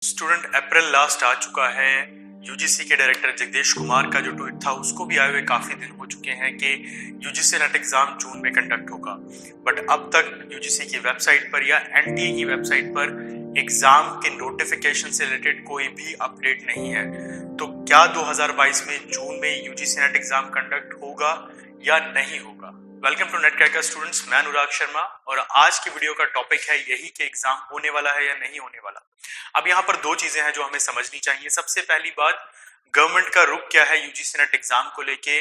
Student अप्रैल last आ चुका है। UGC के डायरेक्टर जगदेश कुमार का जो ट्वीट था उसको भी आए हुए काफी दिन हो चुके हैं कि यूजीसी नेट एग्जाम जून में कंडक्ट होगा, बट अब तक यूजीसी की वेबसाइट पर या एनटीए की वेबसाइट पर एग्जाम के नोटिफिकेशन से रिलेटेड कोई भी अपडेट नहीं है। तो क्या 2022 में जून में यूजीसी नेट एग्जाम कंडक्ट होगा या नहीं होगा? Welcome to net cracker students, मैं अनुराग शर्मा और आज की वीडियो का टॉपिक है यही कि एग्जाम होने वाला है या नहीं होने वाला। अब यहाँ पर दो चीजें हैं जो हमें समझनी चाहिए। सबसे पहली बात, गवर्नमेंट का रुख क्या है यूजीसी नेट एग्जाम को लेके।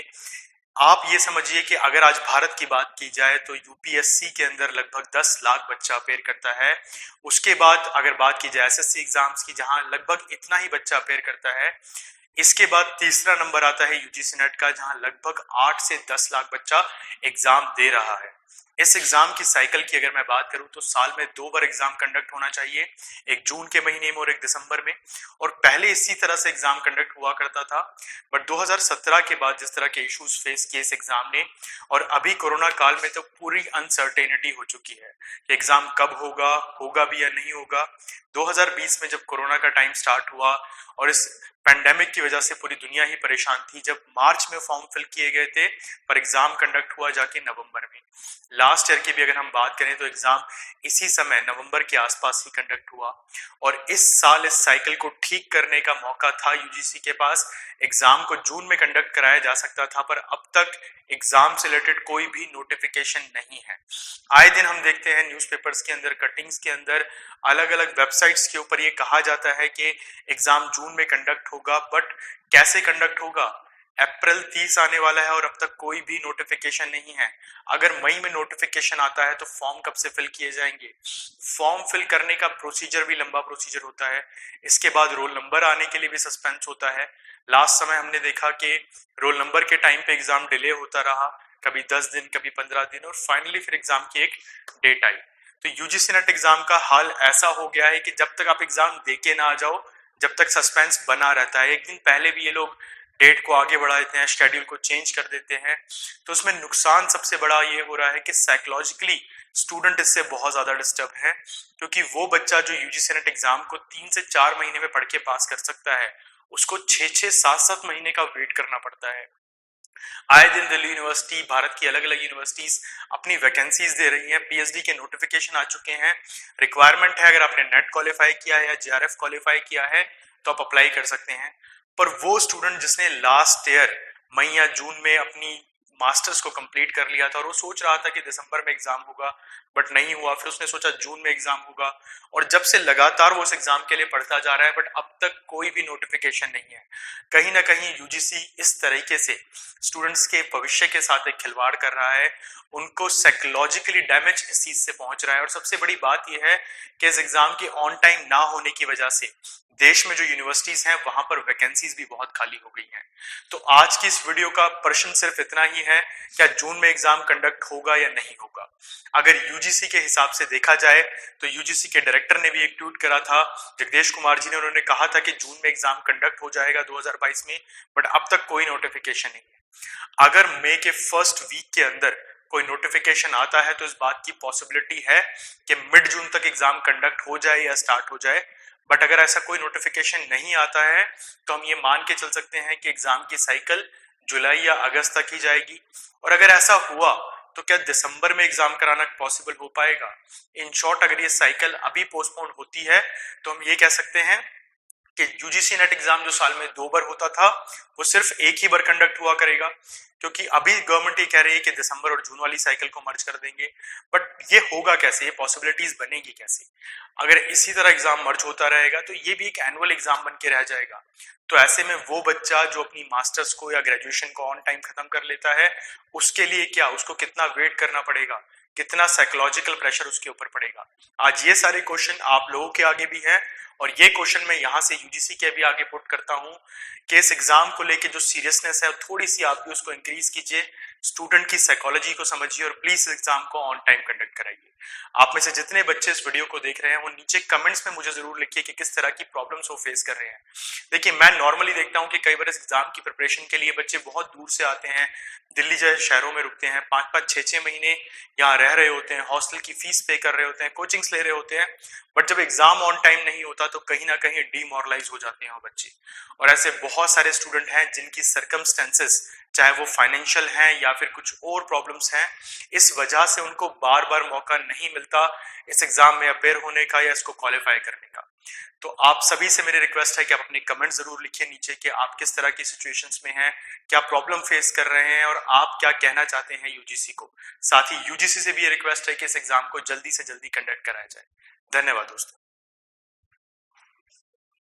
आप ये समझिए कि अगर आज भारत की बात की जाए तो यूपीएससी के अंदर लगभग 10 लाख बच्चा अपेयर करता है। उसके बाद अगर बात की जाए एसएससी एग्जाम्स की, जहां लगभग इतना ही बच्चा अपेयर करता है। इसके बाद तीसरा नंबर आता है यूजीसी नेट का, जहां लगभग 8 से 10 लाख बच्चा एग्जाम दे रहा है। इस एग्जाम की साइकिल की अगर मैं बात करूं तो साल में 2 बार एग्जाम कंडक्ट होना चाहिए, एक जून के महीने में और एक दिसंबर में। और पहले इसी तरह से एग्जाम कंडक्ट हुआ करता था, बट 2017 के बाद जिस तरह के इश्यूज फेस किए इस एग्जाम ने, और अभी कोरोना काल में तो पूरी अनसर्टेनिटी हो चुकी है कि एग्जाम कब होगा, होगा भी या नहीं होगा। 2020 में जब कोरोना का टाइम स्टार्ट हुआ और इस पेंडेमिक की वजह से पूरी दुनिया ही परेशान थी, जब मार्च में फॉर्म फिल किए गए थे पर एग्जाम कंडक्ट हुआ जाके नवंबर में। लास्ट ईयर की भी अगर हम बात करें तो एग्जाम इसी समय नवंबर के आसपास ही कंडक्ट हुआ। और इस साल इस साइकिल को ठीक करने का मौका था यूजीसी के पास। एग्जाम को जून में कंडक्ट कराया जा सकता था, पर अब तक एग्जाम से रिलेटेड कोई भी नोटिफिकेशन नहीं है। आए दिन हम देखते हैं न्यूज़पेपर्स के अंदर, कटिंग्स के अंदर, अलग अलग वेबसाइट्स के ऊपर ये कहा जाता है कि एग्जाम जून में कंडक्ट होगा, बट कैसे कंडक्ट होगा? अप्रैल 30 आने वाला है और अब तक कोई भी नोटिफिकेशन नहीं है। अगर मई में नोटिफिकेशन आता है तो फॉर्म कब से फिल किए जाएंगे? फॉर्म फिल करने का प्रोसीजर भी लंबा प्रोसीजर होता है। इसके बाद रोल नंबर आने के लिए भी सस्पेंस होता है। लास्ट समय हमने देखा कि रोल नंबर के टाइम पे एग्जाम डिले होता रहा, कभी 10 दिन, कभी 15 दिन, और फाइनली फिर एग्जाम की एक डेट आई। तो यूजीसी नेट एग्जाम का हाल ऐसा हो गया है कि जब तक आप एग्जाम दे के ना आ जाओ, जब तक सस्पेंस बना रहता है। एक दिन पहले भी ये लोग डेट को आगे बढ़ा देते हैं, शेड्यूल को चेंज कर देते हैं। तो उसमें नुकसान सबसे बड़ा ये हो रहा है कि साइकोलॉजिकली स्टूडेंट इससे बहुत ज्यादा डिस्टर्ब है, क्योंकि वो बच्चा जो यूजीसी नेट एग्जाम को 3 से 4 महीने में पढ़ के पास कर सकता है, उसको 6-6, 7-7 महीने का वेट करना पड़ता है। आए दिन दिल्ली यूनिवर्सिटी, भारत की अलग अलग यूनिवर्सिटीज अपनी वैकेंसीज दे रही हैं। पीएचडी के नोटिफिकेशन आ चुके हैं। रिक्वायरमेंट है अगर आपने नेट क्वालिफाई किया है या जेआरएफ क्वालिफाई किया है तो आप अप्लाई कर सकते हैं। पर वो स्टूडेंट जिसने लास्ट ईयर मई या जून में अपनी मास्टर्स को कंप्लीट कर लिया था और वो सोच रहा था कि दिसंबर में एग्जाम होगा, बट नहीं हुआ, फिर उसने सोचा जून में एग्जाम होगा, और जब से लगातार वो उस एग्जाम के लिए पढ़ता जा रहा है, बट अब तक कोई भी नोटिफिकेशन नहीं है। कहीं ना कहीं यूजीसी इस तरीके से स्टूडेंट्स के भविष्य के साथ एक खिलवाड़ कर रहा है, उनको साइकोलॉजिकली डैमेज इस चीज से पहुंच रहा है। और सबसे बड़ी बात यह है कि इस एग्जाम के ऑन टाइम ना होने की वजह से देश में जो यूनिवर्सिटीज हैं वहां पर वैकेंसीज भी बहुत खाली हो गई हैं। तो आज की इस वीडियो का प्रश्न सिर्फ इतना ही है, क्या जून में एग्जाम कंडक्ट होगा या नहीं होगा? अगर यूजीसी के हिसाब से देखा जाए तो यूजीसी के डायरेक्टर ने भी एक ट्वीट करा था, जगदेश कुमार जी ने, उन्होंने कहा था कि जून में एग्जाम कंडक्ट हो जाएगा 2022 में, बट अब तक कोई नोटिफिकेशन नहीं है। अगर मई के फर्स्ट वीक के अंदर कोई नोटिफिकेशन आता है तो इस बात की पॉसिबिलिटी है कि मिड जून तक एग्जाम कंडक्ट हो जाए या स्टार्ट हो जाए। बट अगर ऐसा कोई नोटिफिकेशन नहीं आता है तो हम ये मान के चल सकते हैं कि एग्जाम की साइकिल जुलाई या अगस्त तक ही जाएगी। और अगर ऐसा हुआ तो क्या दिसंबर में एग्जाम कराना पॉसिबल हो पाएगा? इन शॉर्ट, अगर ये साइकिल अभी पोस्टपोन होती है तो हम ये कह सकते हैं कि यूजीसी नेट एग्जाम जो साल में 2 बार होता था वो सिर्फ एक ही बार कंडक्ट हुआ करेगा, क्योंकि अभी गवर्नमेंट ये कह रही है कि दिसंबर और जून वाली साइकिल को मर्ज कर देंगे। बट ये होगा कैसे? ये पॉसिबिलिटीज बनेगी कैसे? अगर इसी तरह एग्जाम मर्ज होता रहेगा तो ये भी एक एनुअल एग्जाम बन के रह जाएगा। तो ऐसे में वो बच्चा जो अपनी मास्टर्स को या ग्रेजुएशन को ऑन टाइम खत्म कर लेता है, उसके लिए क्या, उसको कितना वेट करना पड़ेगा, कितना साइकोलॉजिकल प्रेशर उसके ऊपर पड़ेगा? आज ये सारे क्वेश्चन आप लोगों के आगे भी हैं, और ये क्वेश्चन मैं यहाँ से यूजीसी के भी आगे पुट करता हूँ कि इस एग्जाम को लेके जो सीरियसनेस है थोड़ी सी आप भी उसको इंक्रीज कीजिए, स्टूडेंट की साइकोलॉजी को समझिए और प्लीज एग्जाम को ऑन टाइम कंडक्ट कराइए। आप में से जितने बच्चे इस वीडियो को देख रहे हैं वो नीचे कमेंट्स में मुझे जरूर लिखिए कि किस तरह की प्रॉब्लम्स वो फेस कर रहे हैं। देखिए, मैं नॉर्मली देखता हूँ कि कई बार इस एग्जाम की प्रिपरेशन के लिए बच्चे बहुत दूर से आते हैं, दिल्ली जैसे शहरों में रुकते हैं, 5-5, 6-6 महीने यहाँ रह रहे होते हैं, हॉस्टल की फीस पे कर रहे होते हैं, कोचिंग्स ले रहे होते हैं, बट जब एग्जाम ऑन टाइम नहीं होता तो कहीं ना कहीं डीमोरलाइज हो जाते हैं वो बच्चे। और ऐसे बहुत सारे स्टूडेंट हैं जिनकी सर्कमस्टेंसेस, चाहे वो फाइनेंशियल हैं या फिर कुछ और प्रॉब्लम्स हैं, इस वजह से उनको बार बार मौका नहीं मिलता इस एग्जाम में अपेयर होने का या इसको क्वालिफाई करने का। तो आप सभी से मेरी रिक्वेस्ट है कि आप अपने कमेंट जरूर लिखिए नीचे कि आप किस तरह की सिचुएशंस में हैं, क्या प्रॉब्लम फेस कर रहे हैं और आप क्या कहना चाहते हैं यूजीसी को। साथ ही यूजीसी से भी ये रिक्वेस्ट है कि इस एग्जाम को जल्दी से जल्दी कंडक्ट कराया जाए। धन्यवाद दोस्तों।